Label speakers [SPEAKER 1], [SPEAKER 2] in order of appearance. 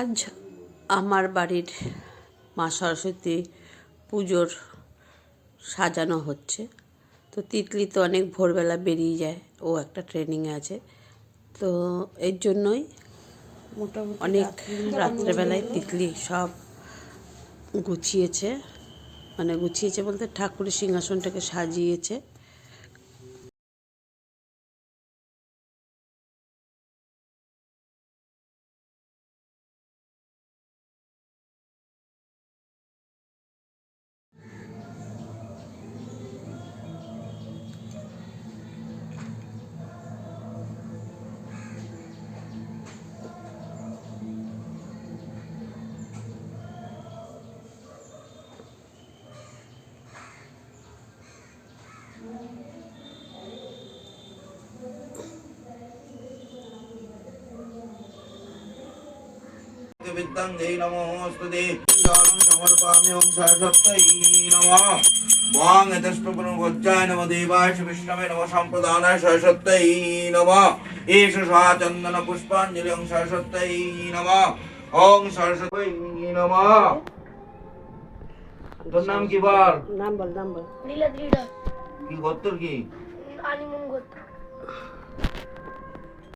[SPEAKER 1] আজ আমার বাড়ির মা সরস্বতী পুজোর সাজানো হচ্ছে। তো তিতলি তো অনেক ভোরবেলা বেরিয়ে যায়, ও একটা ট্রেনিংয়ে আছে, তো এর জন্যই মোটামুটি অনেক রাত্রেবেলায় তিতলি সব গুছিয়েছে, মানে গুছিয়েছে বলতে ঠাকুরের সিংহাসনটাকে সাজিয়েছে।
[SPEAKER 2] विद्यंगे नमोस्तुते दानं समर्पयामि ओम सरस्वत्यै नमः वां यतस्पुरुषोज्जाय नमो देवाय विष्णवे नमः संप्रदानाय सरस्वत्यै नमः एष चंदन पुष्पांजलि ओम सरस्वत्यै नमः ओम सरस्वत्यै नमः। তোর নাম কি বল?
[SPEAKER 1] নাম বল।
[SPEAKER 3] নীলা দ্রিডা
[SPEAKER 2] কি গোত্র কি?
[SPEAKER 3] আনিমন গোত্র।